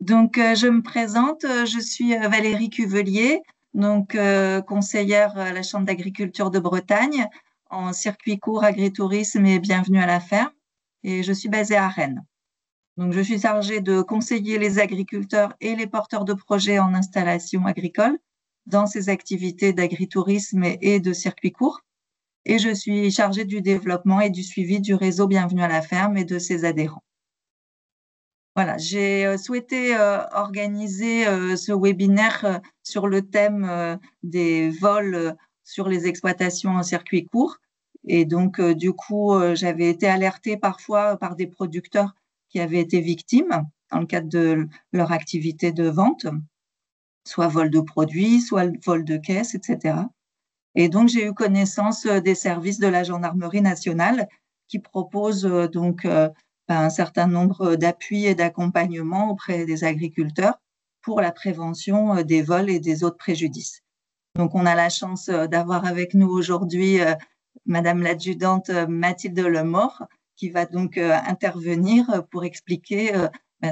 Je me présente, je suis Valérie Cuvelier, conseillère à la Chambre d'agriculture de Bretagne en circuit court agritourisme et bienvenue à la ferme. Et je suis basée à Rennes. Donc, je suis chargée de conseiller les agriculteurs et les porteurs de projets en installation agricole dans ces activités d'agritourisme et de circuit court. Et je suis chargée du développement et du suivi du réseau Bienvenue à la ferme et de ses adhérents. Voilà, j'ai souhaité organiser ce webinaire sur le thème des vols sur les exploitations en circuit court. Et donc, j'avais été alertée parfois par des producteurs qui avaient été victimes dans le cadre de leur activité de vente, soit vol de produits, soit vol de caisse, etc. Et donc, j'ai eu connaissance des services de la gendarmerie nationale qui proposent un certain nombre d'appuis et d'accompagnements auprès des agriculteurs pour la prévention des vols et des autres préjudices. Donc, on a la chance d'avoir avec nous aujourd'hui Madame l'adjudante Mathilde Lemort qui va donc intervenir pour expliquer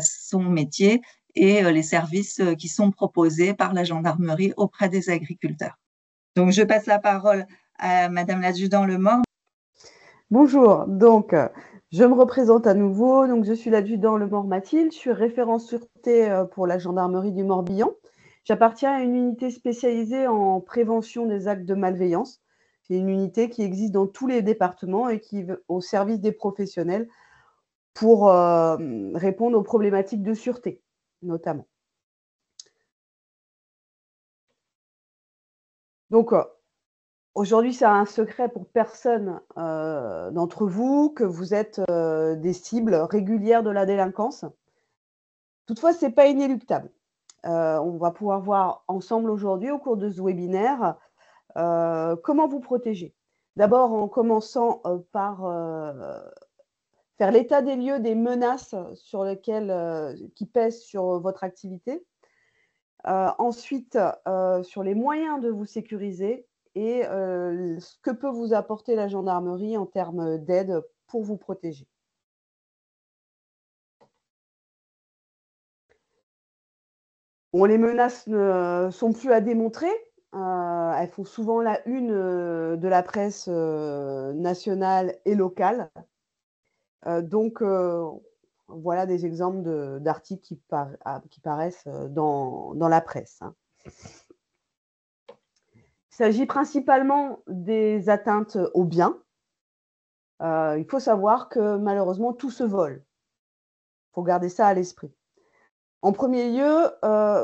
son métier et les services qui sont proposés par la gendarmerie auprès des agriculteurs. Donc, je passe la parole à Madame l'adjudant Lemort. Bonjour, je me représente à nouveau. Donc, je suis l'adjudant Lemort Mathilde, je suis référent sûreté pour la gendarmerie du Morbihan. J'appartiens à une unité spécialisée en prévention des actes de malveillance. C'est une unité qui existe dans tous les départements et qui est au service des professionnels pour répondre aux problématiques de sûreté, notamment. Donc, aujourd'hui, c'est un secret pour personne d'entre vous que vous êtes des cibles régulières de la délinquance. Toutefois, ce n'est pas inéluctable. On va pouvoir voir ensemble aujourd'hui, au cours de ce webinaire, comment vous protéger. D'abord, en commençant par faire l'état des lieux des menaces qui pèsent sur votre activité. Ensuite, sur les moyens de vous sécuriser et ce que peut vous apporter la gendarmerie en termes d'aide pour vous protéger. Bon, les menaces ne sont plus à démontrer. Elles font souvent la une de la presse nationale et locale. Voilà des exemples d'articles qui paraissent dans la presse. Il s'agit principalement des atteintes aux biens. Il faut savoir que malheureusement, tout se vole. Il faut garder ça à l'esprit. En premier lieu,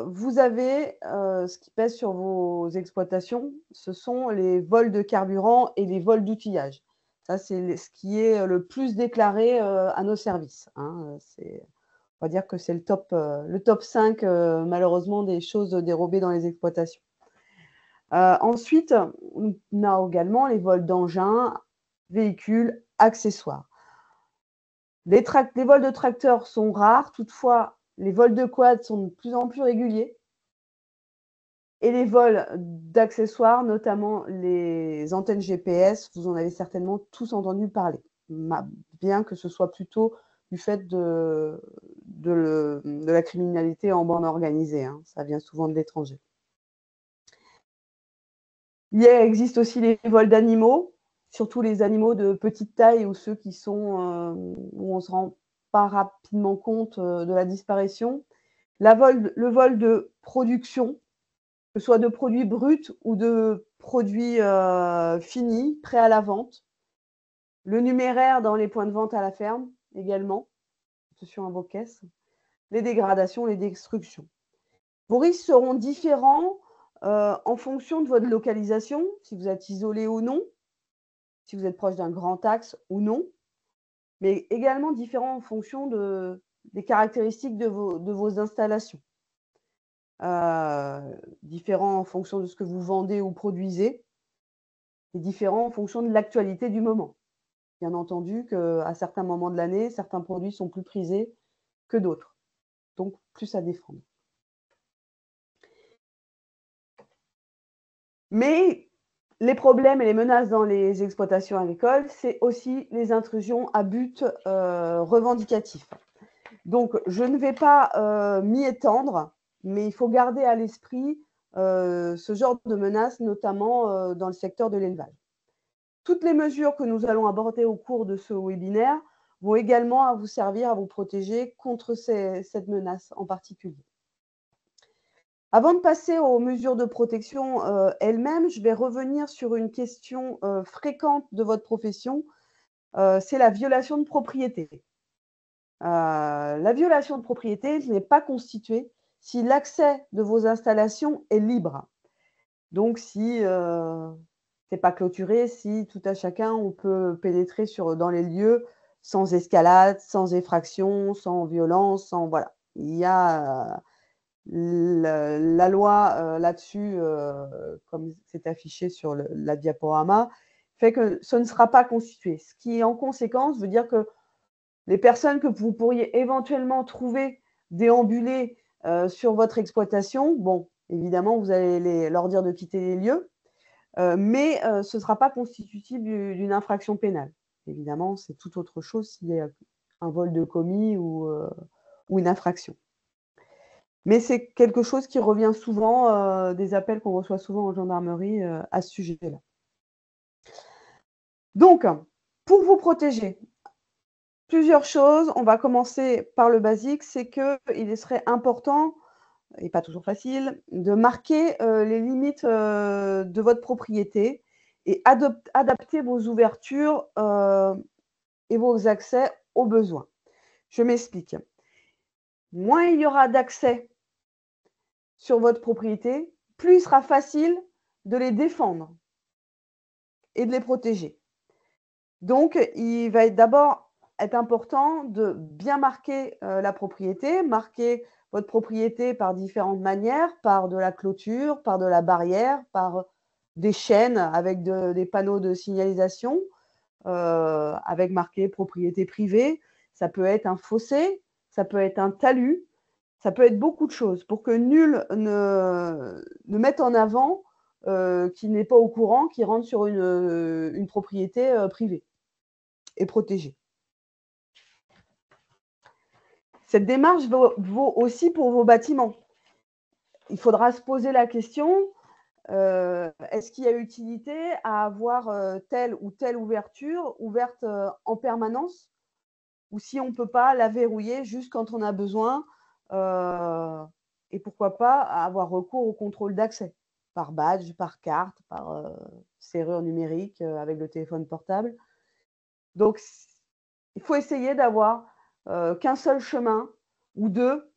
vous avez ce qui pèse sur vos exploitations, ce sont les vols de carburant et les vols d'outillage. Ça, c'est ce qui est le plus déclaré à nos services. On va dire que c'est le top 5, malheureusement, des choses dérobées dans les exploitations. Ensuite, on a également les vols d'engins, véhicules, accessoires. Les vols de tracteurs sont rares, toutefois, les vols de quad sont de plus en plus réguliers. Et les vols d'accessoires, notamment les antennes GPS, vous en avez certainement tous entendu parler, bien que ce soit plutôt du fait de la criminalité en bande organisée. Ça vient souvent de l'étranger. Il existe aussi les vols d'animaux, surtout les animaux de petite taille ou ceux qui sont où on ne se rend pas rapidement compte de la disparition. Le vol de production, que ce soit de produits bruts ou de produits finis, prêts à la vente. Le numéraire dans les points de vente à la ferme également, sur vos caisses. Les dégradations, les destructions. Vos risques seront différents en fonction de votre localisation, si vous êtes isolé ou non, si vous êtes proche d'un grand axe ou non, mais également différents en fonction des caractéristiques de vos installations. Différents en fonction de ce que vous vendez ou produisez, et différents en fonction de l'actualité du moment. Bien entendu qu'à certains moments de l'année, certains produits sont plus prisés que d'autres, donc plus à défendre. Mais les problèmes et les menaces dans les exploitations agricoles, c'est aussi les intrusions à but revendicatif. Donc, je ne vais pas m'y étendre, mais il faut garder à l'esprit ce genre de menaces, notamment dans le secteur de l'élevage. Toutes les mesures que nous allons aborder au cours de ce webinaire vont également vous servir à vous protéger contre cette menace en particulier. Avant de passer aux mesures de protection elles-mêmes, je vais revenir sur une question fréquente de votre profession, c'est la violation de propriété. La violation de propriété n'est pas constituée si l'accès de vos installations est libre. Donc, si ce n'est pas clôturé, si tout à chacun, on peut pénétrer dans les lieux sans escalade, sans effraction, sans violence, sans… Voilà. Il y a la loi là-dessus, comme c'est affiché sur la diaporama, fait que ce ne sera pas constitué. Ce qui, en conséquence, veut dire que les personnes que vous pourriez éventuellement trouver déambuler sur votre exploitation, bon, évidemment, vous allez leur dire de quitter les lieux, mais ce ne sera pas constitutif d'une infraction pénale. Évidemment, c'est tout autre chose s'il y a un vol de commis ou une infraction. Mais c'est quelque chose qui revient souvent, des appels qu'on reçoit souvent en gendarmerie à ce sujet-là. Donc, pour vous protéger, plusieurs choses. On va commencer par le basique, c'est qu'il serait important, et pas toujours facile, de marquer les limites de votre propriété et adapter vos ouvertures et vos accès aux besoins. Je m'explique. Moins il y aura d'accès sur votre propriété, plus il sera facile de les défendre et de les protéger. Donc, il va d'abord être important de bien marquer la propriété, marquer votre propriété par différentes manières, par de la clôture, par de la barrière, par des chaînes avec des panneaux de signalisation, avec marqué propriété privée. Ça peut être un fossé, ça peut être un talus, ça peut être beaucoup de choses pour que nul ne mette en avant qui n'est pas au courant, qui rentre sur une propriété privée et protégée. Cette démarche vaut aussi pour vos bâtiments. Il faudra se poser la question, est-ce qu'il y a utilité à avoir telle ou telle ouverture ouverte en permanence, ou si on ne peut pas la verrouiller juste quand on a besoin, et pourquoi pas avoir recours au contrôle d'accès, par badge, par carte, par serrure numérique avec le téléphone portable. Donc, il faut essayer d'avoir qu'un seul chemin ou deux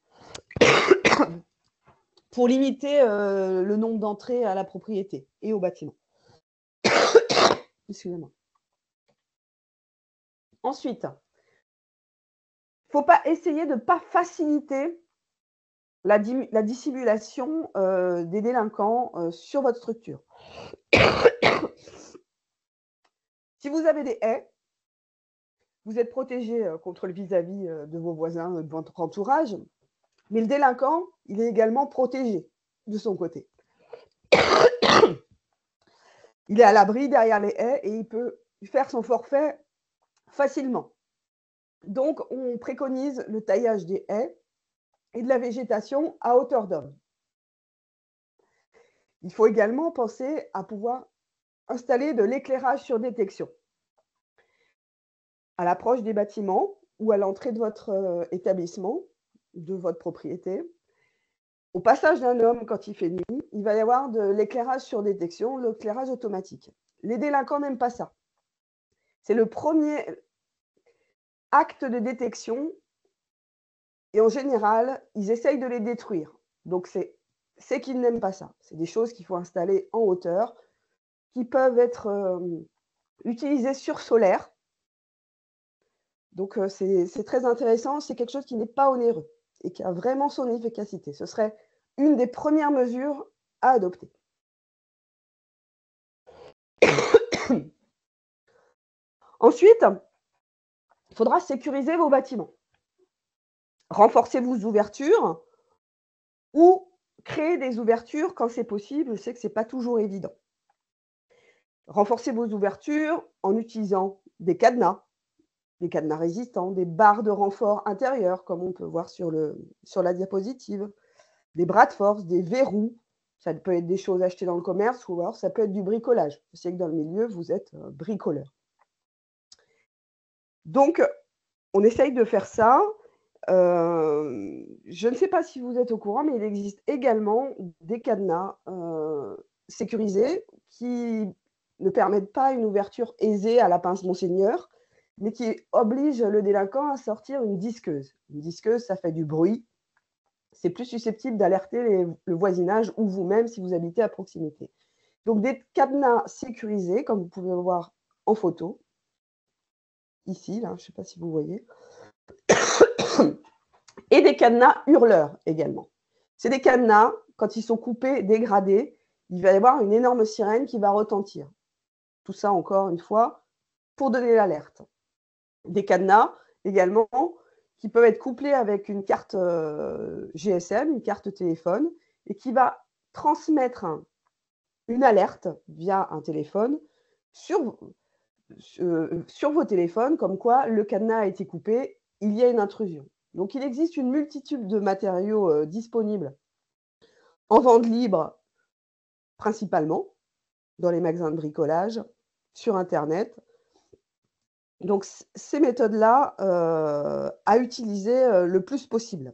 pour limiter le nombre d'entrées à la propriété et au bâtiment. Excusez-moi. Ensuite, il ne faut pas essayer de ne pas faciliter la dissimulation des délinquants sur votre structure. Si vous avez des haies, vous êtes protégé contre le vis-à-vis de vos voisins, de votre entourage, mais le délinquant, il est également protégé de son côté. Il est à l'abri derrière les haies et il peut faire son forfait facilement. Donc, on préconise le taillage des haies et de la végétation à hauteur d'homme. Il faut également penser à pouvoir installer de l'éclairage sur détection à l'approche des bâtiments ou à l'entrée de votre établissement, de votre propriété. Au passage d'un homme, quand il fait nuit, il va y avoir de l'éclairage sur détection, l'éclairage automatique. Les délinquants n'aiment pas ça. C'est le premier acte de détection et en général, ils essayent de les détruire. Donc, c'est qu'ils n'aiment pas ça. C'est des choses qu'il faut installer en hauteur, qui peuvent être utilisées sur solaire. Donc, c'est très intéressant. C'est quelque chose qui n'est pas onéreux et qui a vraiment son efficacité. Ce serait une des premières mesures à adopter. Ensuite, il faudra sécuriser vos bâtiments. Renforcer vos ouvertures ou créer des ouvertures quand c'est possible. Je sais que ce n'est pas toujours évident. Renforcer vos ouvertures en utilisant des cadenas, des cadenas résistants, des barres de renfort intérieures, comme on peut voir sur la diapositive, des bras de force, des verrous. Ça peut être des choses achetées dans le commerce ou alors ça peut être du bricolage. Je sais que dans le milieu, vous êtes bricoleur. Donc, on essaye de faire ça. Je ne sais pas si vous êtes au courant, mais il existe également des cadenas sécurisés qui ne permettent pas une ouverture aisée à la pince Monseigneur, mais qui obligent le délinquant à sortir une disqueuse. Une disqueuse, ça fait du bruit. C'est plus susceptible d'alerter le voisinage ou vous-même si vous habitez à proximité. Donc des cadenas sécurisés, comme vous pouvez le voir en photo, ici, là, je ne sais pas si vous voyez, et des cadenas hurleurs également. C'est des cadenas, quand ils sont coupés, dégradés, il va y avoir une énorme sirène qui va retentir. Tout ça, encore une fois, pour donner l'alerte. Des cadenas également qui peuvent être couplés avec une carte GSM, une carte téléphone, et qui va transmettre une alerte via un téléphone sur vos téléphones, comme quoi le cadenas a été coupé, il y a une intrusion. Donc il existe une multitude de matériaux disponibles en vente libre, principalement, dans les magasins de bricolage, sur Internet. Donc ces méthodes-là à utiliser le plus possible.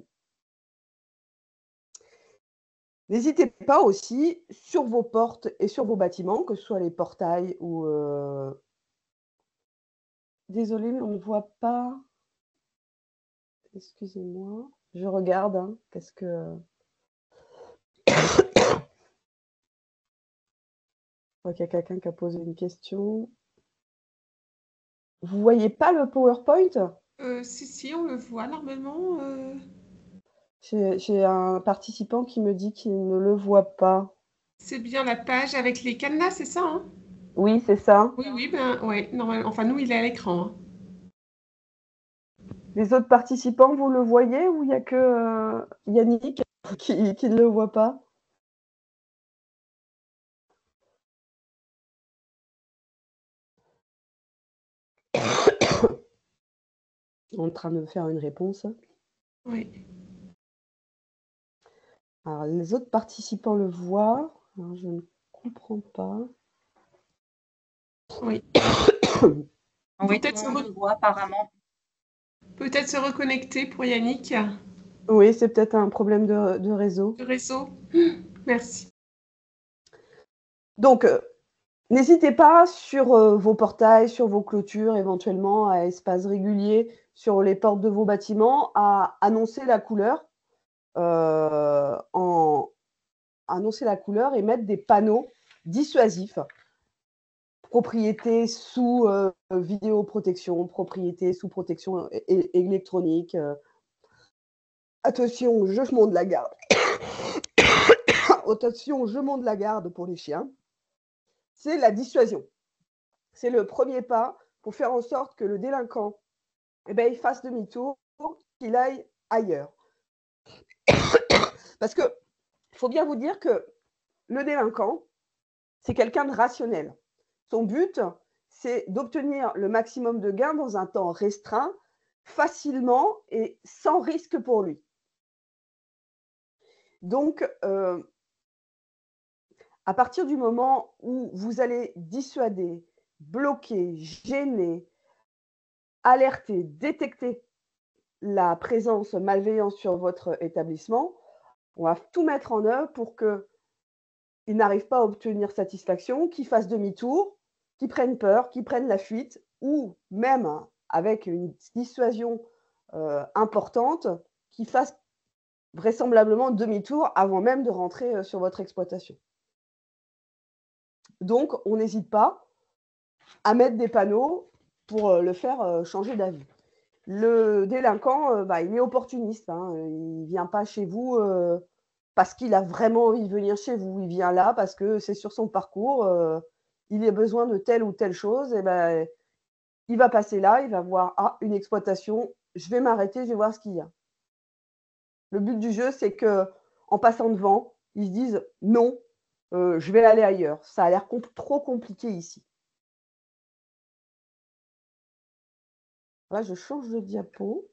N'hésitez pas aussi sur vos portes et sur vos bâtiments, que ce soit les portails ou... Désolée, mais on ne voit pas. Excusez-moi. Je regarde. Hein. Qu'est-ce que... Je vois qu'il y a quelqu'un qui a posé une question. Vous voyez pas le PowerPoint? Si, on le voit normalement. J'ai un participant qui me dit qu'il ne le voit pas. C'est bien la page avec les cadenas, c'est ça, hein? Oui, c'est ça. Oui, ben ouais, normalement. Enfin, nous, il est à l'écran, hein. Les autres participants, vous le voyez ou il n'y a que Yannick qui ne le voit pas? En train de faire une réponse. Oui. Alors, les autres participants le voient. Alors, je ne comprends pas. Oui. Oui, Peut-être on le voit apparemment. peut-être se reconnecter pour Yannick. Oui, c'est peut-être un problème de réseau. Le réseau. Merci. Donc, n'hésitez pas sur vos portails, sur vos clôtures, éventuellement à espaces réguliers, sur les portes de vos bâtiments, à annoncer la couleur, annoncer la couleur et mettre des panneaux dissuasifs. Propriété sous vidéoprotection, propriété sous protection électronique. Attention, je monte la garde. Attention, je monte la garde pour les chiens. C'est la dissuasion. C'est le premier pas pour faire en sorte que le délinquant il fasse demi-tour, qu'il aille ailleurs. Parce qu'il faut bien vous dire que le délinquant, c'est quelqu'un de rationnel. Son but, c'est d'obtenir le maximum de gains dans un temps restreint, facilement et sans risque pour lui. Donc, à partir du moment où vous allez dissuader, bloquer, gêner, alerter, détecter la présence malveillante sur votre établissement, on va tout mettre en œuvre pour qu'il n'arrive pas à obtenir satisfaction, qu'il fasse demi-tour, qu'il prenne peur, qu'il prenne la fuite, ou même avec une dissuasion importante, qu'il fasse vraisemblablement demi-tour avant même de rentrer sur votre exploitation. Donc, on n'hésite pas à mettre des panneaux pour le faire changer d'avis. Le délinquant, il est opportuniste. Hein. Il ne vient pas chez vous parce qu'il a vraiment envie de venir chez vous. Il vient là parce que c'est sur son parcours. Il a besoin de telle ou telle chose. Et il va passer là, il va voir une exploitation. Je vais m'arrêter, je vais voir ce qu'il y a. Le but du jeu, c'est qu'en passant devant, ils se disent non, je vais aller ailleurs. Ça a l'air trop compliqué ici. Là, je change de diapo.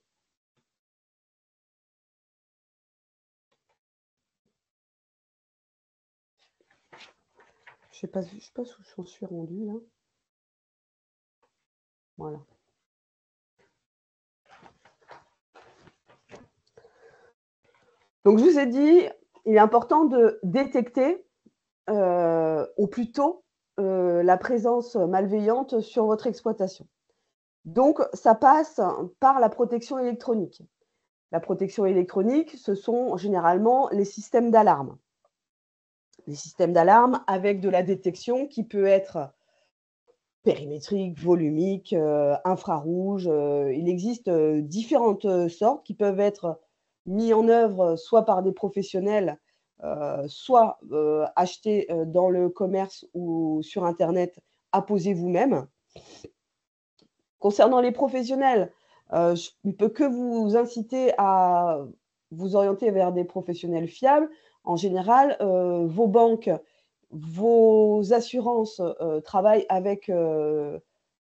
Je sais pas où j'en suis rendue là. Voilà. Donc, je vous ai dit, il est important de détecter au plus tôt la présence malveillante sur votre exploitation. Donc, ça passe par la protection électronique. La protection électronique, ce sont généralement les systèmes d'alarme. Les systèmes d'alarme avec de la détection qui peut être périmétrique, volumique, infrarouge. Il existe différentes sortes qui peuvent être mis en œuvre soit par des professionnels, soit achetés dans le commerce ou sur Internet, à poser vous-même. Concernant les professionnels, je ne peux que vous inciter à vous orienter vers des professionnels fiables. En général, vos banques, vos assurances travaillent avec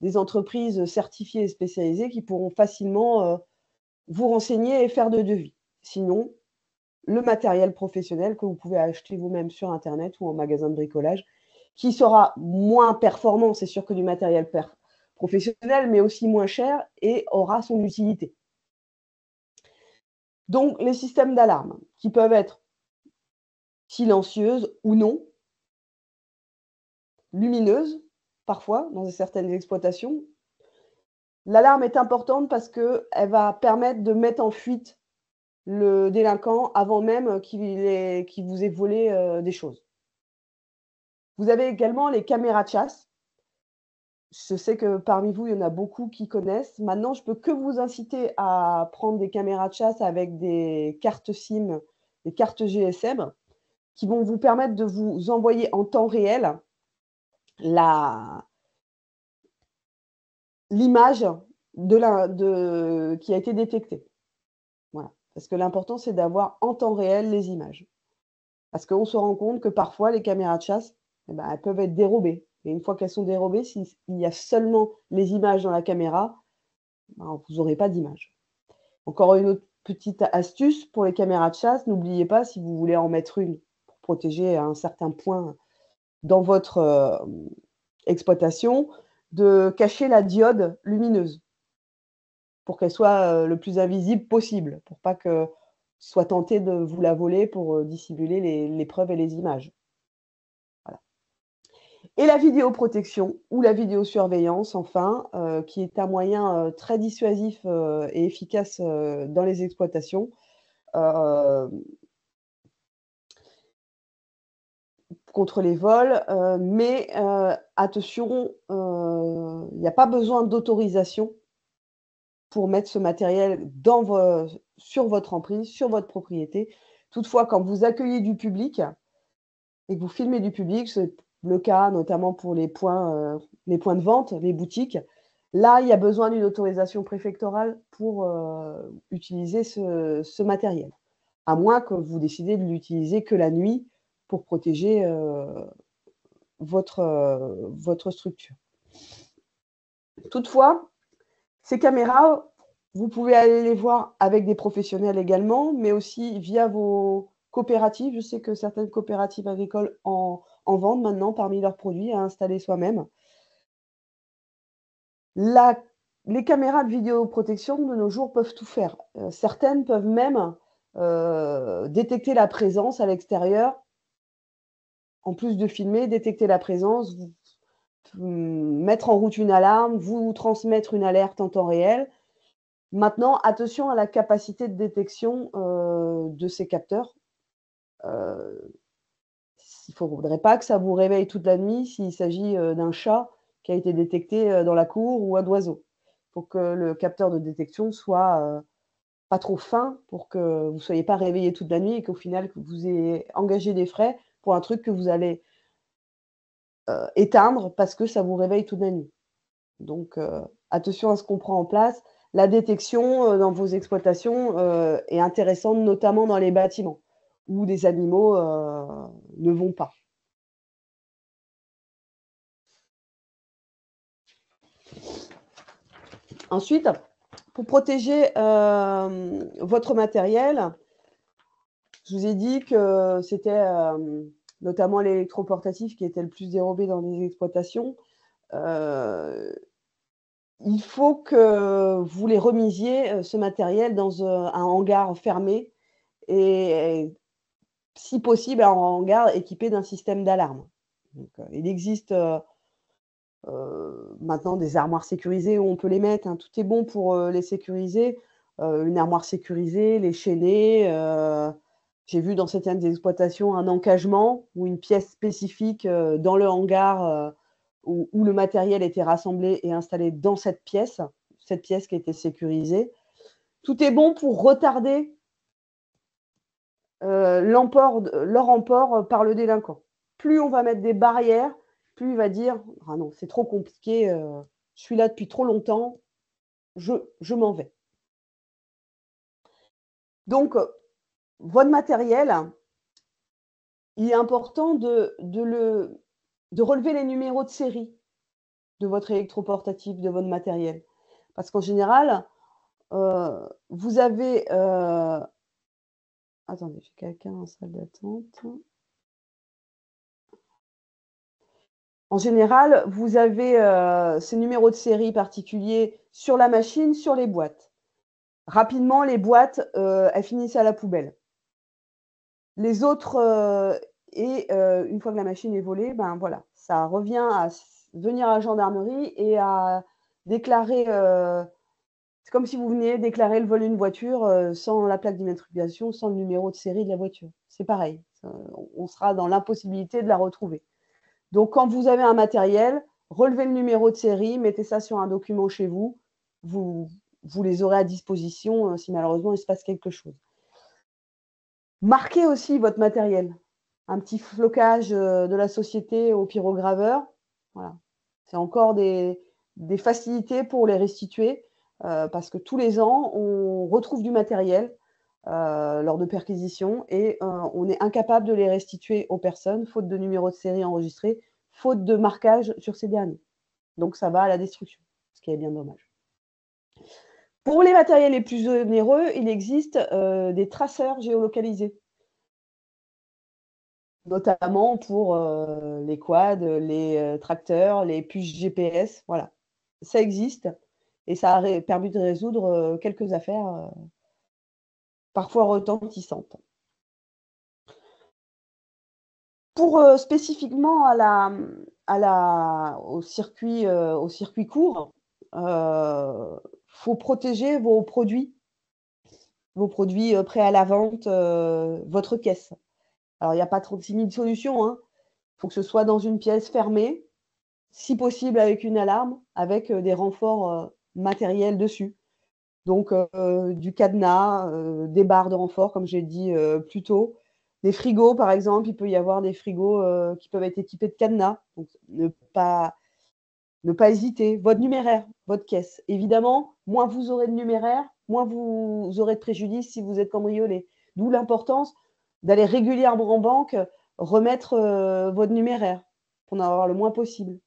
des entreprises certifiées et spécialisées qui pourront facilement vous renseigner et faire de devis. Sinon, le matériel professionnel que vous pouvez acheter vous-même sur Internet ou en magasin de bricolage, qui sera moins performant, c'est sûr, que du matériel professionnel, mais aussi moins cher et aura son utilité. Donc, les systèmes d'alarme qui peuvent être silencieuses ou non, lumineuses, parfois, dans certaines exploitations. L'alarme est importante parce qu'elle va permettre de mettre en fuite le délinquant avant même qu'il vous ait volé des choses. Vous avez également les caméras de chasse. Je sais que parmi vous, il y en a beaucoup qui connaissent. Maintenant, je peux que vous inciter à prendre des caméras de chasse avec des cartes SIM, des cartes GSM, qui vont vous permettre de vous envoyer en temps réel l'image qui a été détectée. Voilà. Parce que l'important, c'est d'avoir en temps réel les images. Parce qu'on se rend compte que parfois, les caméras de chasse, elles peuvent être dérobées. Et une fois qu'elles sont dérobées, s'il y a seulement les images dans la caméra, vous n'aurez pas d'image. Encore une autre petite astuce pour les caméras de chasse, n'oubliez pas, si vous voulez en mettre une pour protéger un certain point dans votre exploitation, de cacher la diode lumineuse pour qu'elle soit le plus invisible possible, pour pas que soit tenté de vous la voler pour dissimuler les preuves et les images. Voilà. Et la vidéoprotection ou la vidéosurveillance, enfin, qui est un moyen très dissuasif et efficace dans les exploitations. Contre les vols, mais attention, il n'y a pas besoin d'autorisation pour mettre ce matériel sur votre emprise, sur votre propriété. Toutefois, quand vous accueillez du public et que vous filmez du public, c'est le cas notamment pour les points de vente, les boutiques, là, il y a besoin d'une autorisation préfectorale pour utiliser ce matériel, à moins que vous décidez de l'utiliser que la nuit pour protéger votre structure. Toutefois, ces caméras, vous pouvez aller les voir avec des professionnels également, mais aussi via vos coopératives. Je sais que certaines coopératives agricoles en vendent maintenant parmi leurs produits à installer soi-même. Les caméras de vidéoprotection de nos jours peuvent tout faire. Certaines peuvent même détecter la présence à l'extérieur. En plus de filmer, détecter la présence, mettre en route une alarme, vous transmettre une alerte en temps réel. Maintenant, attention à la capacité de détection de ces capteurs. Il ne faudrait pas que ça vous réveille toute la nuit s'il s'agit d'un chat qui a été détecté dans la cour ou un oiseau. Il faut que le capteur de détection soit pas trop fin pour que vous ne soyez pas réveillé toute la nuit et qu'au final, que vous ayez engagé des frais pour un truc que vous allez éteindre parce que ça vous réveille toute la nuit. Donc, attention à ce qu'on prend en place. La détection dans vos exploitations est intéressante, notamment dans les bâtiments où des animaux ne vont pas. Ensuite, Pour protéger votre matériel, je vous ai dit que c'était notamment l'électroportatif qui était le plus dérobé dans les exploitations. Il faut que vous les remisiez, ce matériel, dans un hangar fermé et si possible, un hangar équipé d'un système d'alarme. Donc, il existe maintenant des armoires sécurisées où on peut les mettre, hein. Tout est bon pour les sécuriser. Une armoire sécurisée, les chaîner. J'ai vu dans certaines exploitations un encagement ou une pièce spécifique dans le hangar où le matériel était rassemblé et installé dans cette pièce qui était sécurisée. Tout est bon pour retarder leur emport par le délinquant. Plus on va mettre des barrières, plus il va dire « Ah non, c'est trop compliqué, je suis là depuis trop longtemps, je m'en vais ». Donc, votre matériel, il est important de relever les numéros de série de votre électroportatif, de votre matériel. Parce qu'en général, vous avez… Attendez, j'ai quelqu'un en salle d'attente. En général, vous avez ces numéros de série particuliers sur la machine, sur les boîtes. Rapidement, les boîtes, elles finissent à la poubelle. Les autres, une fois que la machine est volée, ben voilà, ça revient à venir à la gendarmerie et à déclarer. C'est comme si vous veniez déclarer le vol d'une voiture sans la plaque d'immatriculation, sans le numéro de série de la voiture. C'est pareil. On sera dans l'impossibilité de la retrouver. Donc, quand vous avez un matériel, relevez le numéro de série, mettez ça sur un document chez vous. Vous les aurez à disposition si malheureusement il se passe quelque chose. Marquez aussi votre matériel. Un petit flocage de la société au pyrograveur. Voilà. C'est encore des facilités pour les restituer parce que tous les ans, on retrouve du matériel lors de perquisitions et on est incapable de les restituer aux personnes, faute de numéro de série enregistré, faute de marquage sur ces derniers. Donc, ça va à la destruction, ce qui est bien dommage. Pour les matériels les plus onéreux, il existe des traceurs géolocalisés, notamment pour les quads, les tracteurs, les puces GPS. Voilà, ça existe et ça a permis de résoudre quelques affaires parfois retentissantes. Pour spécifiquement au circuit court, faut protéger vos produits prêts à la vente, votre caisse. Alors, il n'y a pas 36 000 solutions, hein. Il faut que ce soit dans une pièce fermée, si possible avec une alarme, avec des renforts matériels dessus. Donc, du cadenas, des barres de renfort, comme j'ai dit plus tôt. Des frigos, par exemple, il peut y avoir des frigos qui peuvent être équipés de cadenas. Donc, ne pas hésiter. Votre numéraire, votre caisse. Évidemment, moins vous aurez de numéraire, moins vous aurez de préjudice si vous êtes cambriolé. D'où l'importance d'aller régulièrement en banque remettre votre numéraire pour en avoir le moins possible.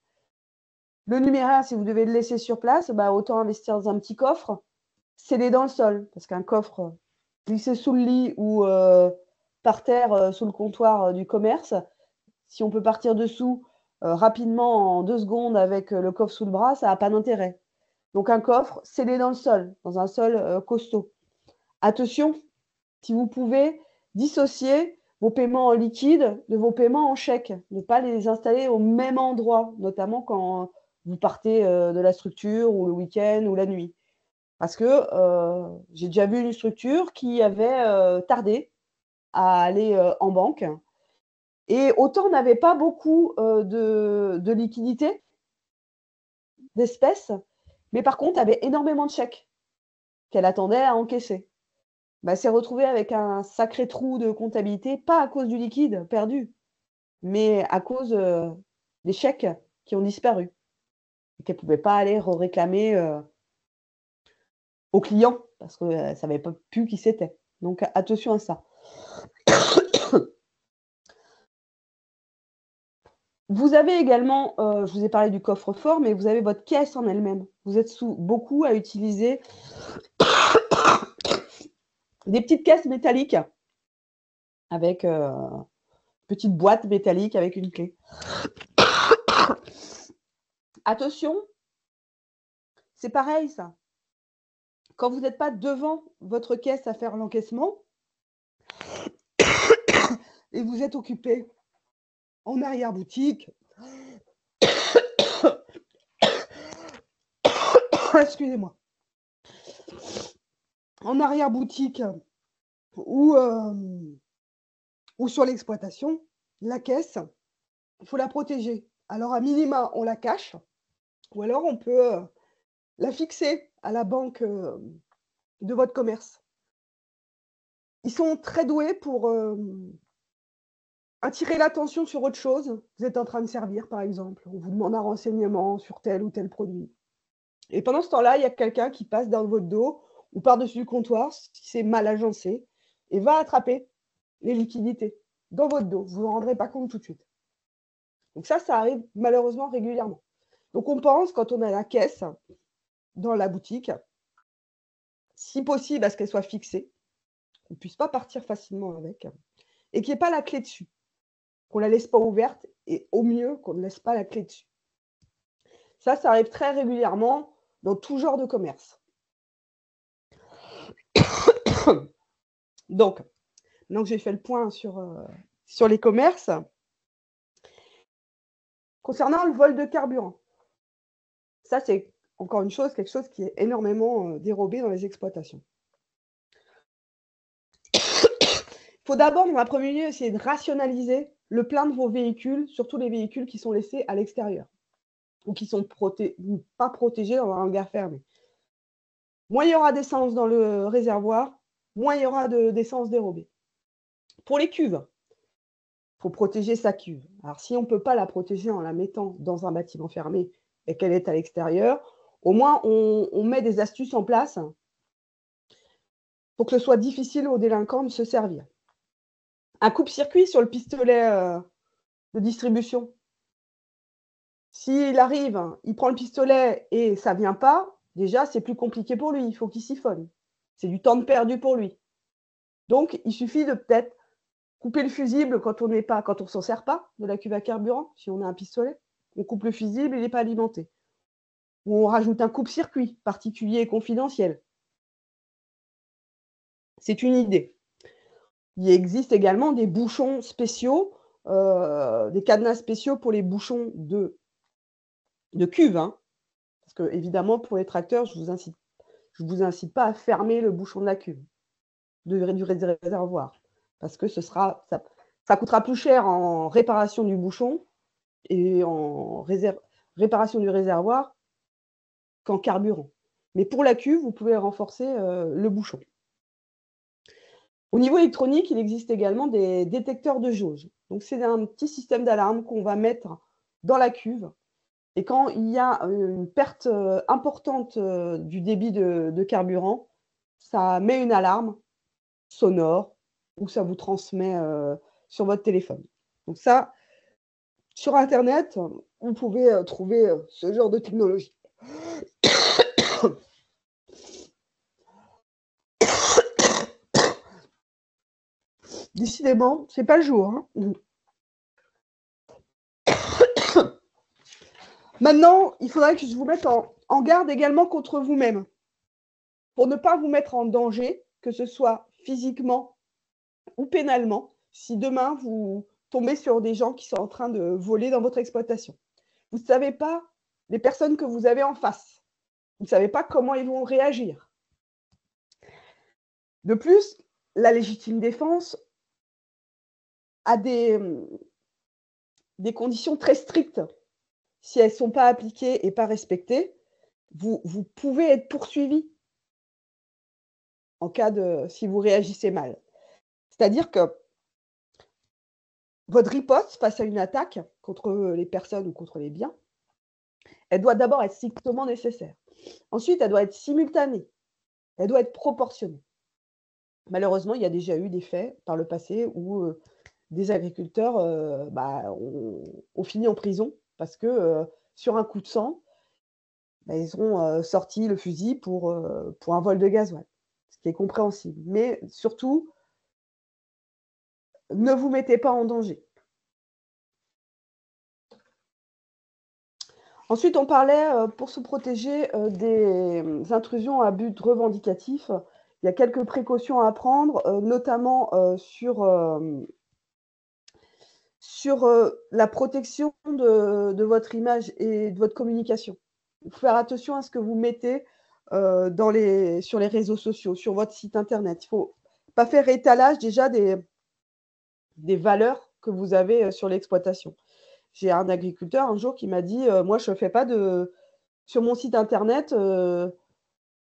Le numéraire, si vous devez le laisser sur place, bah, autant investir dans un petit coffre, sceller dans le sol, parce qu'un coffre glissé sous le lit ou par terre sous le comptoir du commerce, si on peut partir dessous rapidement en 2 secondes avec le coffre sous le bras, ça n'a pas d'intérêt. Donc un coffre scellé dans le sol, dans un sol costaud. Attention, si vous pouvez, dissocier vos paiements en liquide de vos paiements en chèque. Ne pas les installer au même endroit, notamment quand vous partez de la structure ou le week-end ou la nuit. Parce que j'ai déjà vu une structure qui avait tardé à aller en banque. Et autant n'avait pas beaucoup de liquidités, d'espèces, mais par contre avait énormément de chèques qu'elle attendait à encaisser. Bah, s'est retrouvée avec un sacré trou de comptabilité, pas à cause du liquide perdu, mais à cause des chèques qui ont disparu et qu'elle ne pouvait pas aller réclamer aux clients parce qu'elle ne savait pas plus qui c'était. Donc attention à ça. Vous avez également, je vous ai parlé du coffre-fort, mais vous avez votre caisse en elle-même. Vous êtes beaucoup à utiliser des petites caisses métalliques avec petite boîte métallique avec une clé. Attention, c'est pareil ça. Quand vous n'êtes pas devant votre caisse à faire l'encaissement et vous êtes occupé en arrière-boutique, excusez-moi, en arrière-boutique ou sur l'exploitation, la caisse, il faut la protéger. Alors à minima, on la cache ou alors on peut la fixer à la banque de votre commerce. Ils sont très doués pour attirer l'attention sur autre chose. Vous êtes en train de servir, par exemple. On vous demande un renseignement sur tel ou tel produit. Et pendant ce temps-là, il y a quelqu'un qui passe dans votre dos ou par-dessus le comptoir, si c'est mal agencé, et va attraper les liquidités dans votre dos. Vous ne vous en rendrez pas compte tout de suite. Donc ça arrive malheureusement régulièrement. Donc on pense, quand on a la caisse dans la boutique, si possible à ce qu'elle soit fixée, qu'on ne puisse pas partir facilement avec, et qu'il n'y ait pas la clé dessus, qu'on ne la laisse pas ouverte, et au mieux qu'on ne laisse pas la clé dessus. Ça arrive très régulièrement dans tout genre de commerce. Donc, maintenant que j'ai fait le point sur les commerces, concernant le vol de carburant, ça c'est encore une chose, quelque chose qui est énormément dérobé dans les exploitations. Il faut d'abord, dans un premier lieu, essayer de rationaliser le plein de vos véhicules, surtout les véhicules qui sont laissés à l'extérieur ou qui ne sont pas protégés dans un hangar fermé. Moins il y aura d'essence dans le réservoir, moins il y aura d'essence dérobée. Pour les cuves, il faut protéger sa cuve. Alors, si on ne peut pas la protéger en la mettant dans un bâtiment fermé et qu'elle est à l'extérieur, au moins, on met des astuces en place pour que ce soit difficile aux délinquants de se servir. Un coupe-circuit sur le pistolet de distribution. S'il arrive, il prend le pistolet et ça ne vient pas, déjà, c'est plus compliqué pour lui. Il faut qu'il siphonne. C'est du temps de perdu pour lui. Donc, il suffit de peut-être couper le fusible quand on ne s'en sert pas de la cuve à carburant. Si on a un pistolet, on coupe le fusible, il n'est pas alimenté. Ou on rajoute un coupe-circuit particulier et confidentiel. C'est une idée. Il existe également des bouchons spéciaux, des cadenas spéciaux pour les bouchons de cuve. Hein. Parce que, évidemment, pour les tracteurs, je ne vous incite pas à fermer le bouchon de la cuve, du réservoir. Parce que ça coûtera plus cher en réparation du bouchon et en réparation du réservoir qu'en carburant. Mais pour la cuve, vous pouvez renforcer le bouchon. Au niveau électronique, il existe également des détecteurs de jauge. Donc, c'est un petit système d'alarme qu'on va mettre dans la cuve. Et quand il y a une perte importante du débit de carburant, ça met une alarme sonore ou ça vous transmet sur votre téléphone. Donc ça, sur Internet, vous pouvez trouver ce genre de technologie. Décidément, c'est pas le jour. Hein. Maintenant, il faudrait que je vous mette en garde également contre vous-même, pour ne pas vous mettre en danger, que ce soit physiquement ou pénalement, si demain vous tombez sur des gens qui sont en train de voler dans votre exploitation. Vous ne savez pas les personnes que vous avez en face. Vous ne savez pas comment ils vont réagir. De plus, la légitime défense a des conditions très strictes. Si elles ne sont pas appliquées et pas respectées, vous pouvez être poursuivi en cas si vous réagissez mal. C'est-à-dire que votre riposte face à une attaque contre les personnes ou contre les biens, elle doit d'abord être strictement nécessaire. Ensuite, elle doit être simultanée. Elle doit être proportionnée. Malheureusement, il y a déjà eu des faits par le passé où des agriculteurs ont fini en prison parce que sur un coup de sang, ils ont sorti le fusil pour un vol de gasoil, ce qui est compréhensible. Mais surtout, ne vous mettez pas en danger. Ensuite, on parlait pour se protéger des intrusions à but revendicatif. Il y a quelques précautions à prendre, notamment sur la protection de votre image et de votre communication. Il faut faire attention à ce que vous mettez sur les réseaux sociaux, sur votre site internet. Il ne faut pas faire étalage déjà des valeurs que vous avez sur l'exploitation. J'ai un agriculteur un jour qui m'a dit moi, je ne fais pas sur mon site internet, je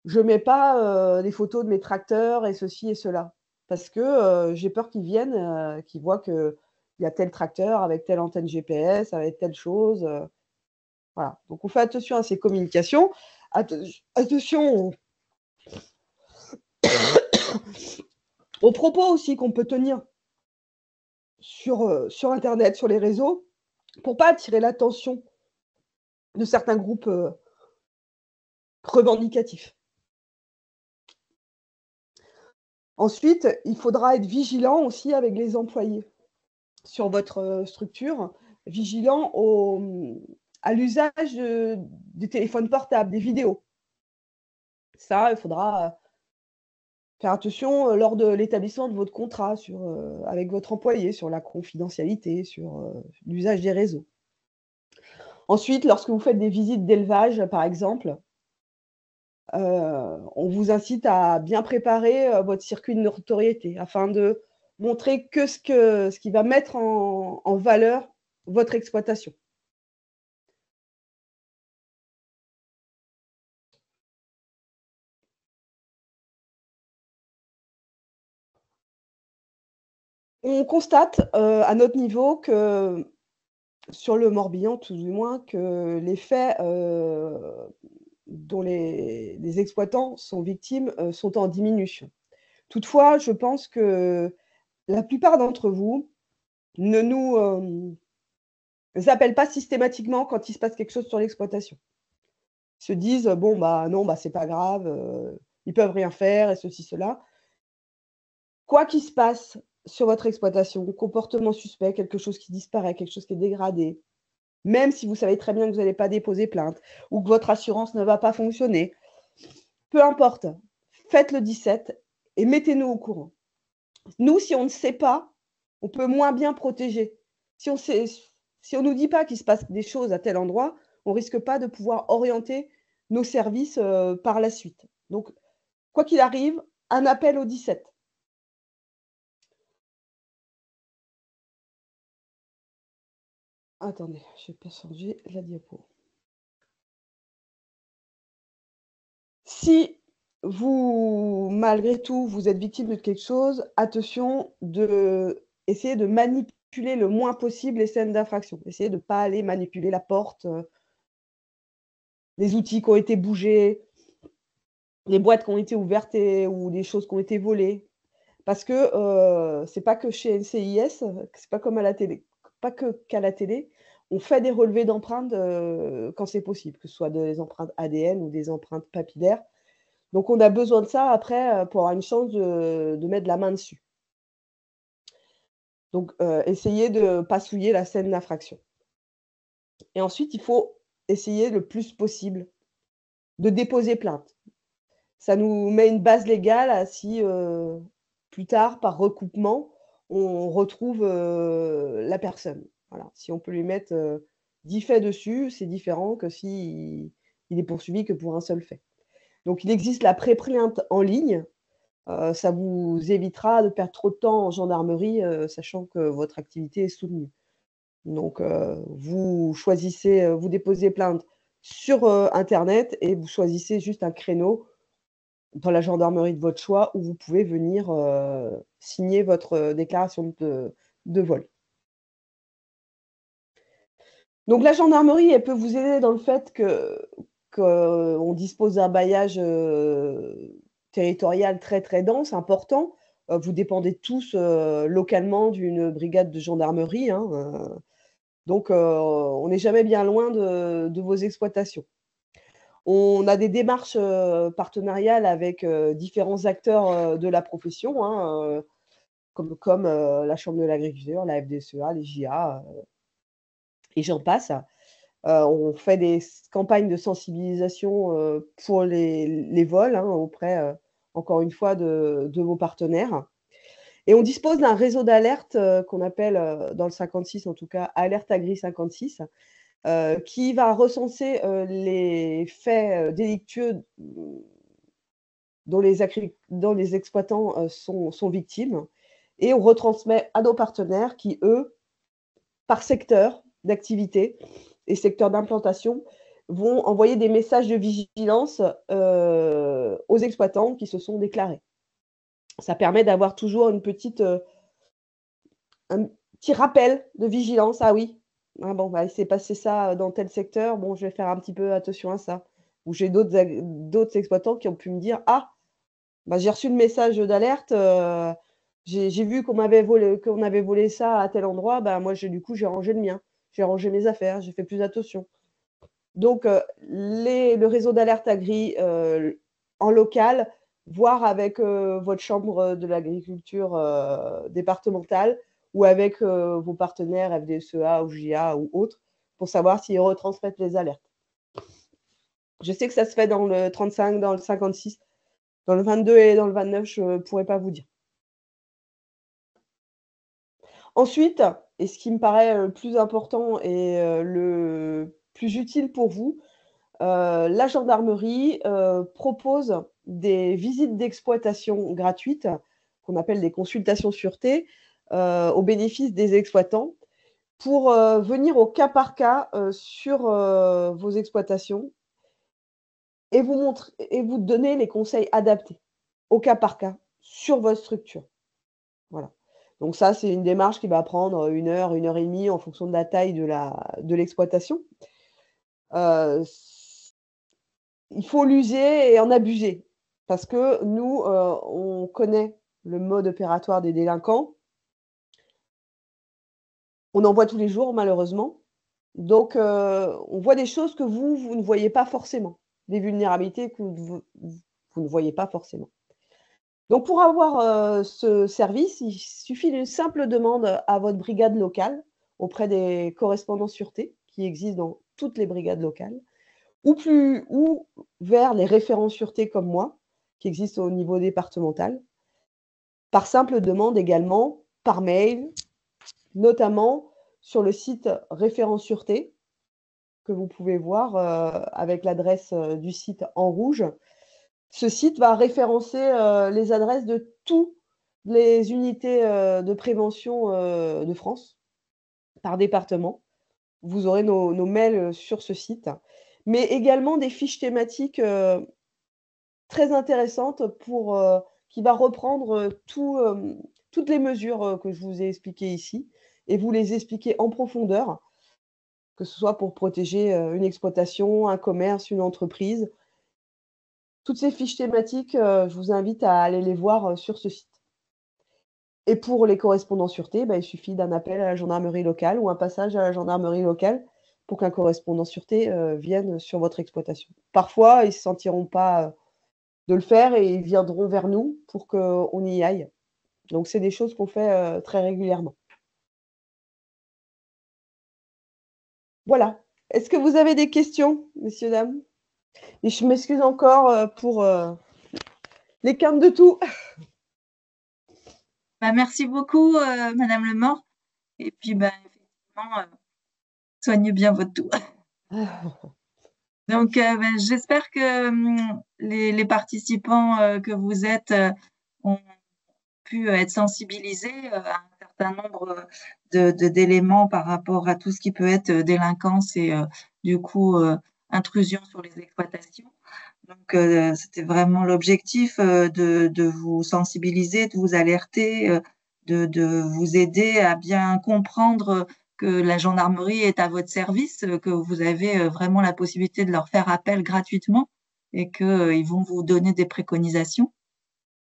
ne mets pas des photos de mes tracteurs et ceci et cela. Parce que j'ai peur qu'ils viennent, qu'ils voient qu'il y a tel tracteur avec telle antenne GPS, avec telle chose. Voilà. Donc, on fait attention à ces communications. Attention aux propos aussi qu'on peut tenir sur Internet, sur les réseaux, pour ne pas attirer l'attention de certains groupes revendicatifs. Ensuite, il faudra être vigilant aussi avec les employés sur votre structure, vigilant à l'usage des téléphones portables, des vidéos. Ça, il faudra faire attention lors de l'établissement de votre contrat avec votre employé, sur la confidentialité, sur l'usage des réseaux. Ensuite, lorsque vous faites des visites d'élevage, par exemple, on vous incite à bien préparer votre circuit de notoriété afin de montrer que ce qui va mettre en valeur votre exploitation. On constate à notre niveau que, sur le Morbihan tout du moins, que les faits dont les exploitants sont victimes sont en diminution. Toutefois, je pense que la plupart d'entre vous ne nous appellent pas systématiquement quand il se passe quelque chose sur l'exploitation. Ils se disent bon non, c'est pas grave, ils peuvent rien faire et ceci, cela. Quoi qu'il se passe sur votre exploitation, comportement suspect, quelque chose qui disparaît, quelque chose qui est dégradé, même si vous savez très bien que vous n'allez pas déposer plainte ou que votre assurance ne va pas fonctionner, peu importe, faites le 17 et mettez-nous au courant. Nous, si on ne sait pas, on peut moins bien protéger. Si on ne nous dit pas qu'il se passe des choses à tel endroit, on ne risque pas de pouvoir orienter nos services par la suite. Donc, quoi qu'il arrive, un appel au 17. Attendez, je vais pas changer la diapo. Si vous, malgré tout, vous êtes victime de quelque chose, attention essayer de manipuler le moins possible les scènes d'infraction. Essayez de ne pas aller manipuler la porte, les outils qui ont été bougés, les boîtes qui ont été ouvertes ou les choses qui ont été volées. Parce que c'est pas que chez NCIS, c'est pas comme à la télé, pas qu'à la télé, on fait des relevés d'empreintes quand c'est possible, que ce soit des empreintes ADN ou des empreintes papillaires. Donc, on a besoin de ça après pour avoir une chance de mettre la main dessus. Donc, essayez de ne pas souiller la scène d'infraction. Et ensuite, il faut essayer le plus possible de déposer plainte. Ça nous met une base légale si plus tard, par recoupement, on retrouve la personne. Voilà. Si on peut lui mettre 10 faits dessus, c'est différent que s'il est poursuivi que pour un seul fait. Donc, il existe la pré-plainte en ligne. Ça vous évitera de perdre trop de temps en gendarmerie, sachant que votre activité est soutenue. Donc, vous déposez plainte sur Internet et vous choisissez juste un créneau dans la gendarmerie de votre choix où vous pouvez venir signer votre déclaration de vol. Donc, la gendarmerie, elle peut vous aider dans le fait qu'on dispose d'un maillage territorial très, très dense, important. vous dépendez tous localement d'une brigade de gendarmerie, hein, donc on n'est jamais bien loin de vos exploitations. On a des démarches partenariales avec différents acteurs de la profession, hein, comme la Chambre de l'agriculture, la FDSEA, les JA, et j'en passe. On fait des campagnes de sensibilisation pour les vols, hein, auprès, encore une fois, de vos partenaires. Et on dispose d'un réseau d'alerte qu'on appelle, dans le 56 en tout cas, Alerte Agri 56, qui va recenser les faits délictueux dont les exploitants sont victimes. Et on retransmet à nos partenaires qui, eux, par secteur d'activité et secteur d'implantation, vont envoyer des messages de vigilance aux exploitants qui se sont déclarés. Ça permet d'avoir toujours un petit rappel de vigilance. Ah oui, ah bon, bah, il s'est passé ça dans tel secteur, bon, je vais faire un petit peu attention à ça. Ou j'ai d'autres exploitants qui ont pu me dire, ah, bah, j'ai reçu le message d'alerte, j'ai vu qu'on avait volé ça à tel endroit, bah, moi, du coup, j'ai rangé le mien. J'ai rangé mes affaires, j'ai fait plus attention. Donc, le réseau d'alerte agri en local, voire avec votre chambre de l'agriculture départementale ou avec vos partenaires FDSEA ou JA ou autres pour savoir s'ils retransmettent les alertes. Je sais que ça se fait dans le 35, dans le 56, dans le 22 et dans le 29, je ne pourrais pas vous dire. Ensuite, et ce qui me paraît le plus important et le plus utile pour vous, la gendarmerie propose des visites d'exploitation gratuites, qu'on appelle des consultations sûreté, au bénéfice des exploitants, pour venir au cas par cas sur vos exploitations et vous donner les conseils adaptés, au cas par cas, sur votre structure. Voilà. Donc ça, c'est une démarche qui va prendre 1 heure, 1 heure et demie en fonction de la taille de l'exploitation. Il faut l'user et en abuser parce que nous, on connaît le mode opératoire des délinquants. On en voit tous les jours, malheureusement. Donc, on voit des choses que vous ne voyez pas forcément, des vulnérabilités que vous ne voyez pas forcément. Donc, pour avoir ce service, il suffit d'une simple demande à votre brigade locale auprès des correspondants sûreté qui existent dans toutes les brigades locales ou vers les référents sûreté comme moi, qui existent au niveau départemental, par simple demande également, par mail, notamment sur le site référent sûreté, que vous pouvez voir avec l'adresse du site en rouge. Ce site va référencer les adresses de toutes les unités de prévention de France, par département. Vous aurez nos mails sur ce site, mais également des fiches thématiques très intéressantes qui va reprendre toutes les mesures que je vous ai expliquées ici et vous les expliquer en profondeur, que ce soit pour protéger une exploitation, un commerce, une entreprise. Toutes ces fiches thématiques, je vous invite à aller les voir sur ce site. Et pour les correspondants sûreté, il suffit d'un appel à la gendarmerie locale ou un passage à la gendarmerie locale pour qu'un correspondant sûreté vienne sur votre exploitation. Parfois, ils ne se sentiront pas de le faire et ils viendront vers nous pour qu'on y aille. Donc, c'est des choses qu'on fait très régulièrement. Voilà. Est-ce que vous avez des questions, messieurs, dames? Et je m'excuse encore pour les quintes de tout. Merci beaucoup, Madame Lemort. Et puis, effectivement, soignez bien votre toux. Donc, j'espère que les participants que vous êtes ont pu être sensibilisés à un certain nombre d'éléments par rapport à tout ce qui peut être délinquance et du coup intrusion sur les exploitations. Donc, c'était vraiment l'objectif de vous sensibiliser, de vous alerter, de vous aider à bien comprendre que la gendarmerie est à votre service, que vous avez vraiment la possibilité de leur faire appel gratuitement et qu'ils vont vous donner des préconisations.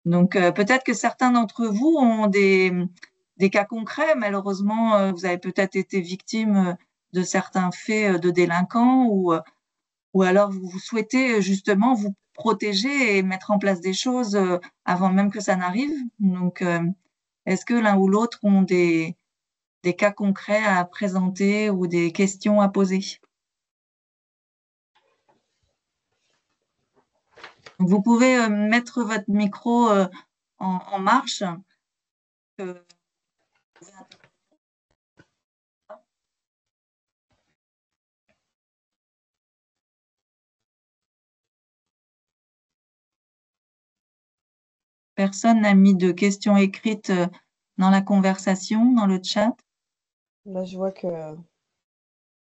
Donc, peut-être que certains d'entre vous ont des cas concrets. Malheureusement, vous avez peut-être été victime de certains faits de délinquants ou alors vous souhaitez justement vous protéger et mettre en place des choses avant même que ça n'arrive. Donc, est-ce que l'un ou l'autre ont des cas concrets à présenter ou des questions à poser? Vous pouvez mettre votre micro en marche. euh, Personne n'a mis de questions écrites dans la conversation, dans le chat. Là, je vois que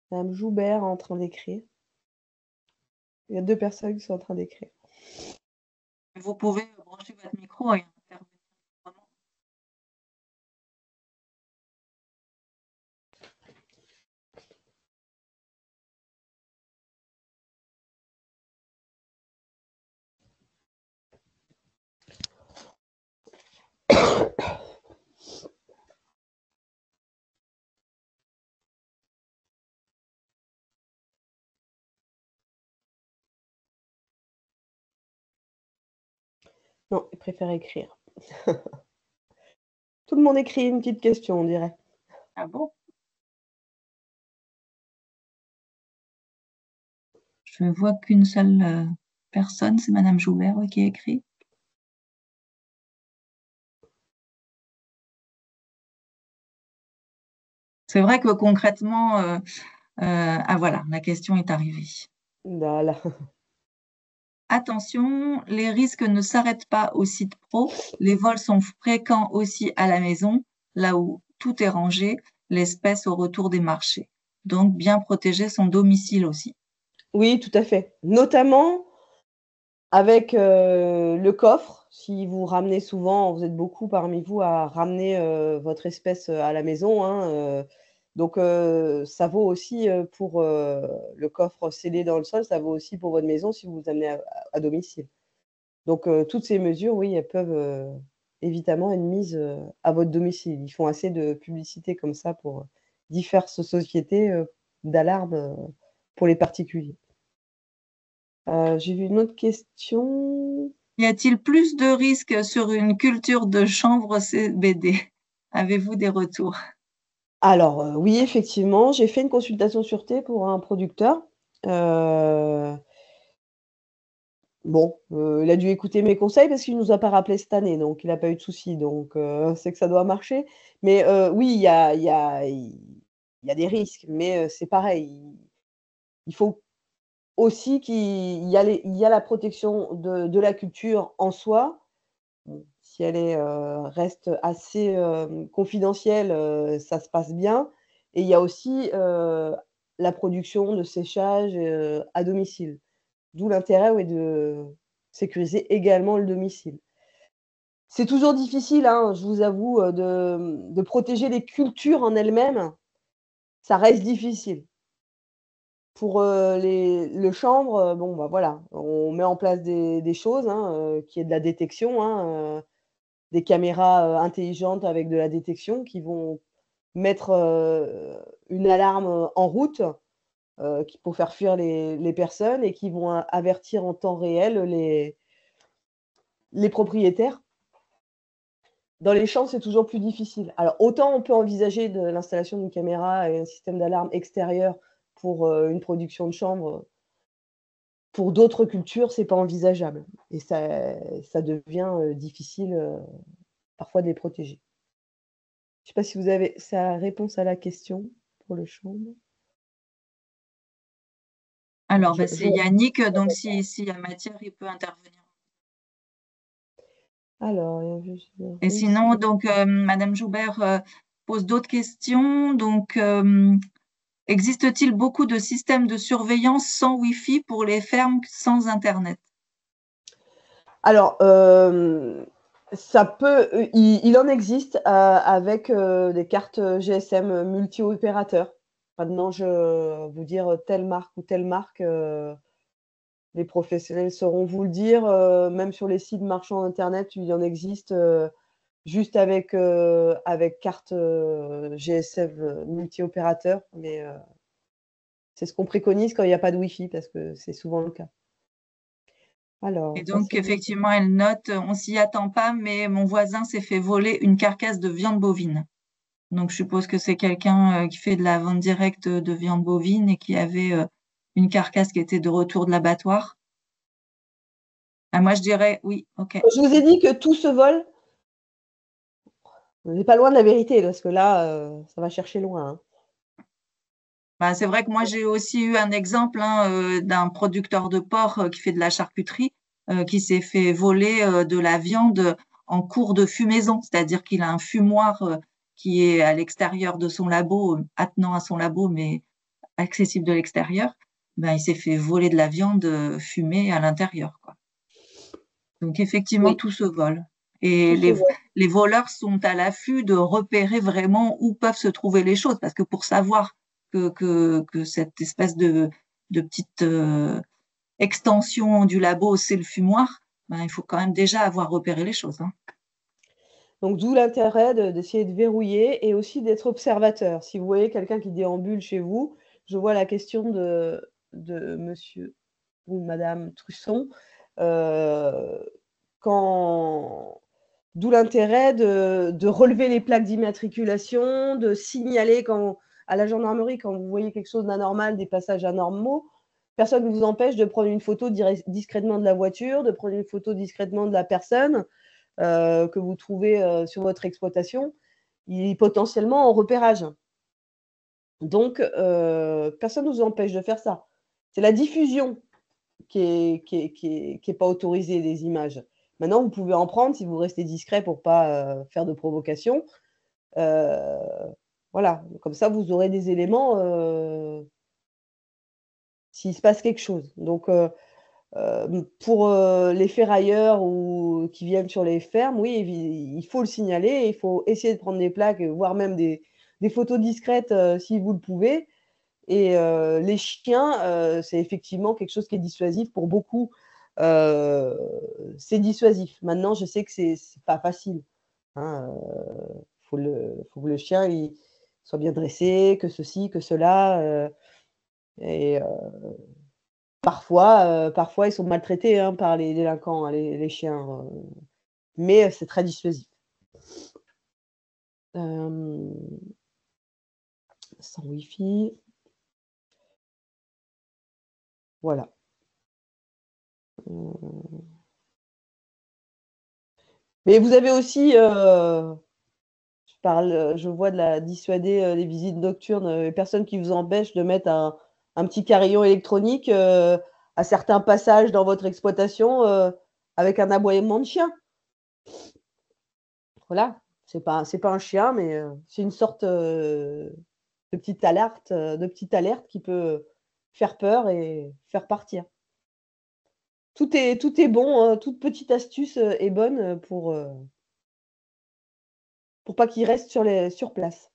Madame Joubert est en train d'écrire. Il y a 2 personnes qui sont en train d'écrire. Vous pouvez brancher votre micro et intervenir. Non, ils préfèrent écrire. Tout le monde écrit une petite question, on dirait. Ah bon? Je vois qu'une seule personne, c'est Madame Joubert, oui, qui a écrit. C'est vrai que concrètement, ah voilà, la question est arrivée. Voilà. Attention, les risques ne s'arrêtent pas au site pro. Les vols sont fréquents aussi à la maison, là où tout est rangé, l'espèce au retour des marchés. Donc, bien protéger son domicile aussi. Oui, tout à fait. Notamment avec le coffre. Si vous ramenez souvent, vous êtes beaucoup parmi vous à ramener votre espèce à la maison, hein, donc ça vaut aussi pour le coffre scellé dans le sol, ça vaut aussi pour votre maison si vous vous amenez à domicile. Donc toutes ces mesures, oui, elles peuvent évidemment être mises à votre domicile. Ils font assez de publicité comme ça pour diverses sociétés d'alarme pour les particuliers. J'ai vu une autre question. Y a-t-il plus de risques sur une culture de chanvre CBD? Avez-vous des retours? Alors, oui, effectivement, j'ai fait une consultation sûreté pour un producteur. Heu, bon, il a dû écouter mes conseils parce qu'il nous a pas rappelé cette année, donc il a pas eu de soucis, donc c'est que ça doit marcher. Mais oui, il y a des risques, mais c'est pareil, il faut aussi il y a la protection de la culture en soi. Bon, si elle reste assez confidentielle, ça se passe bien et il y a aussi la production de séchage à domicile. D'où l'intérêt, ouais, de sécuriser également le domicile. C'est toujours difficile, hein, je vous avoue, de protéger les cultures en elles-mêmes, ça reste difficile. Pour le chanvre, bon, bah, voilà, on met en place des choses, hein, qu'il y ait de la détection, hein, des caméras intelligentes avec de la détection qui vont mettre une alarme en route pour faire fuir les personnes et qui vont avertir en temps réel les propriétaires. Dans les champs, c'est toujours plus difficile. Alors, autant on peut envisager de l'installation d'une caméra et un système d'alarme extérieur pour une production de chanvre. Pour d'autres cultures, c'est pas envisageable et ça devient difficile parfois de les protéger. Je sais pas si vous avez sa réponse à la question pour le chanvre? Alors, Je c'est Yannick, donc s'il y a matière, il peut intervenir. alors, Et sinon, donc, Madame Joubert pose d'autres questions. Donc, existe-t-il beaucoup de systèmes de surveillance sans Wi-Fi pour les fermes sans Internet? Alors, ça peut, il en existe avec des cartes GSM multi-opérateurs. Maintenant, je vous dire telle marque ou telle marque, Les professionnels sauront vous le dire. Même sur les sites marchands Internet, il en existe juste avec carte GSM multi-opérateur. Mais c'est ce qu'on préconise quand il n'y a pas de Wi-Fi, parce que c'est souvent le cas. Et Alors, donc, effectivement, elle note, on s'y attend pas, mais mon voisin s'est fait voler une carcasse de viande bovine. Donc, je suppose que c'est quelqu'un qui fait de la vente directe de viande bovine et qui avait une carcasse qui était de retour de l'abattoir. Ah, moi, je dirais oui, ok. je vous ai dit que tout se vole. On n'est pas loin de la vérité, parce que là, ça va chercher loin. Hein. Bah, c'est vrai que moi, j'ai aussi eu un exemple d'un producteur de porc qui fait de la charcuterie, qui s'est fait voler de la viande en cours de fumaison, c'est-à-dire qu'il a un fumoir qui est à l'extérieur de son labo, attenant à son labo, mais accessible de l'extérieur. Ben, il s'est fait voler de la viande fumée à l'intérieur, quoi. Donc, effectivement, Oui, tout se vole. Et tout se vole. les voleurs sont à l'affût de repérer vraiment où peuvent se trouver les choses, parce que pour savoir que cette espèce de petite extension du labo, c'est le fumoir, ben, il faut quand même déjà avoir repéré les choses. Hein. Donc, d'où l'intérêt d'essayer de verrouiller et aussi d'être observateur. Si vous voyez quelqu'un qui déambule chez vous, je vois la question de monsieur ou madame Trusson. D'où l'intérêt de relever les plaques d'immatriculation, de signaler à la gendarmerie quand vous voyez quelque chose d'anormal, des passages anormaux. Personne ne vous empêche de prendre une photo discrètement de la voiture, de prendre une photo discrètement de la personne que vous trouvez sur votre exploitation. Il est potentiellement en repérage. Donc, personne ne vous empêche de faire ça. C'est la diffusion qui est pas autorisée des images. Maintenant, vous pouvez en prendre si vous restez discret pour pas faire de provocation. Voilà, comme ça, vous aurez des éléments s'il se passe quelque chose. Donc, pour les ferrailleurs ou qui viennent sur les fermes, oui, il faut le signaler, il faut essayer de prendre des plaques, voire même des photos discrètes si vous le pouvez. Et les chiens, c'est effectivement quelque chose qui est dissuasif pour beaucoup. C'est dissuasif. Maintenant, je sais que c'est pas facile. Hein, faut que le chien il soit bien dressé, que ceci, que cela. Et parfois, ils sont maltraités hein, par les délinquants, hein, les chiens. Mais c'est très dissuasif. Sans Wi-Fi. Voilà. Mais vous avez aussi, je vois de la dissuader les visites nocturnes, les personnes qui vous empêchent de mettre un petit carillon électronique à certains passages dans votre exploitation avec un aboiement de chien. Voilà, c'est pas un chien, mais c'est une sorte de petite alerte qui peut faire peur et faire partir. Tout est bon, hein, toute petite astuce est bonne pour pas qu'il reste sur place.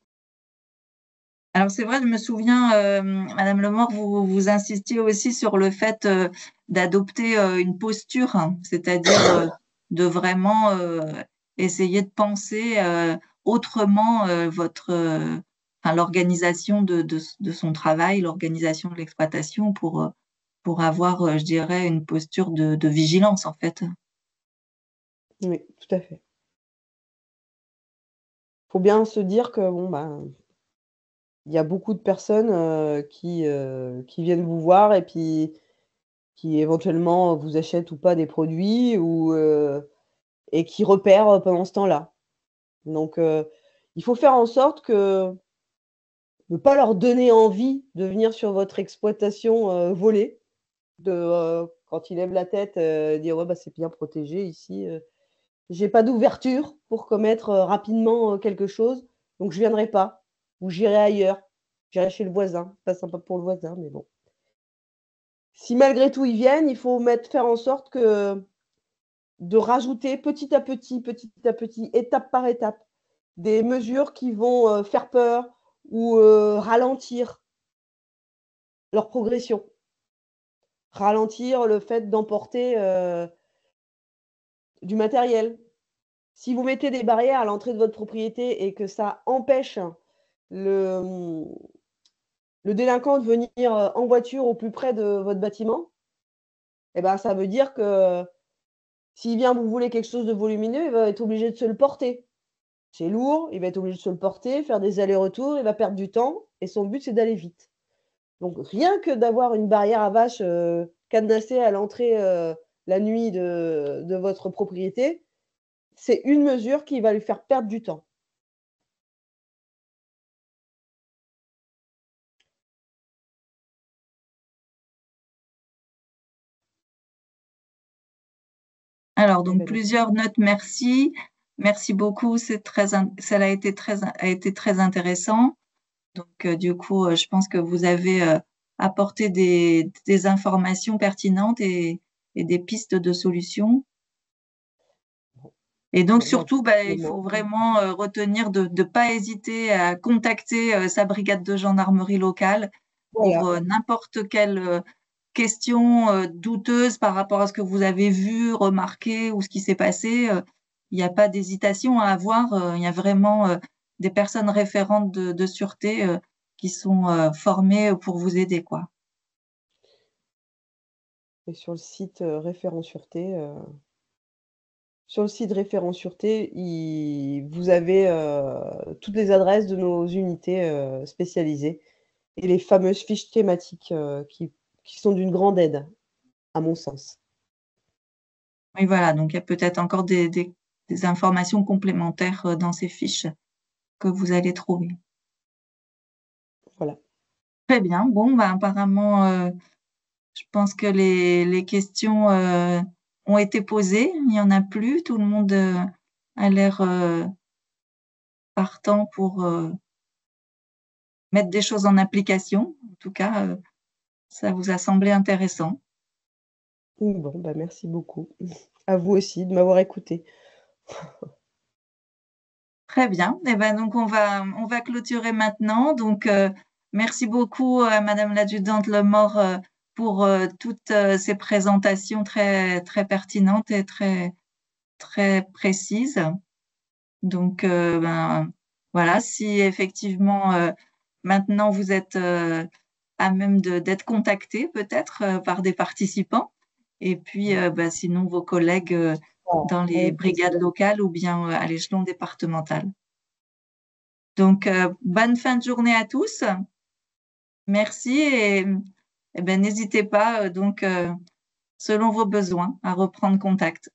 Alors c'est vrai, je me souviens, Madame Lemort, vous insistiez aussi sur le fait d'adopter une posture, hein, c'est-à-dire de vraiment essayer de penser autrement enfin, l'organisation de son travail, l'organisation de l'exploitation pour avoir, je dirais, une posture de vigilance en fait. Oui, tout à fait. Faut bien se dire que bon, il y a beaucoup de personnes qui viennent vous voir et puis qui éventuellement vous achètent ou pas des produits et qui repèrent pendant ce temps-là. Donc, il faut faire en sorte que ne pas leur donner envie de venir sur votre exploitation voler, quand ils lèvent la tête, dire ouais, c'est bien protégé ici. J'ai pas d'ouverture pour commettre rapidement quelque chose, donc je viendrai pas ou j'irai ailleurs. J'irai chez le voisin. Pas sympa pour le voisin, mais bon. Si malgré tout ils viennent, il faut faire en sorte de rajouter petit à petit, étape par étape, des mesures qui vont faire peur ou ralentir leur progression. ralentir le fait d'emporter du matériel. Si vous mettez des barrières à l'entrée de votre propriété et que ça empêche le délinquant de venir en voiture au plus près de votre bâtiment, eh ben, ça veut dire que s'il vient vous voler quelque chose de volumineux, il va être obligé de se le porter. C'est lourd, il va être obligé de se le porter, faire des allers-retours, il va perdre du temps et son but, c'est d'aller vite. Donc, rien que d'avoir une barrière à vache cadenassée à l'entrée la nuit de votre propriété, c'est une mesure qui va lui faire perdre du temps. Alors, donc, plusieurs notes, merci. Merci beaucoup, ça a été très intéressant. Donc, du coup, je pense que vous avez apporté des informations pertinentes et des pistes de solutions. Et donc, surtout, il faut vraiment retenir de ne pas hésiter à contacter sa brigade de gendarmerie locale pour n'importe quelle question douteuse par rapport à ce que vous avez vu, remarqué ou ce qui s'est passé. Il n'y a pas d'hésitation à avoir. Il y a vraiment des personnes référentes de sûreté qui sont formées pour vous aider, quoi. Et sur le site référent sûreté, vous avez toutes les adresses de nos unités spécialisées et les fameuses fiches thématiques qui sont d'une grande aide, à mon sens. Oui, voilà, donc il y a peut-être encore des informations complémentaires dans ces fiches que vous allez trouver. Voilà. Très bien. Bon, apparemment, je pense que les questions ont été posées. Il n'y en a plus. Tout le monde a l'air partant pour mettre des choses en application. En tout cas, ça vous a semblé intéressant. Bon, merci beaucoup. À vous aussi de m'avoir écouté. Très bien. Eh ben, donc, on va clôturer maintenant. Donc, merci beaucoup à Madame l'adjudante Lemort pour toutes ces présentations très, très pertinentes et très, très précises. Donc, voilà, si effectivement, maintenant vous êtes à même d'être contacté peut-être par des participants, et puis sinon vos collègues dans les brigades locales ou bien à l'échelon départemental. Donc, bonne fin de journée à tous. Merci et n'hésitez pas, selon vos besoins, à reprendre contact.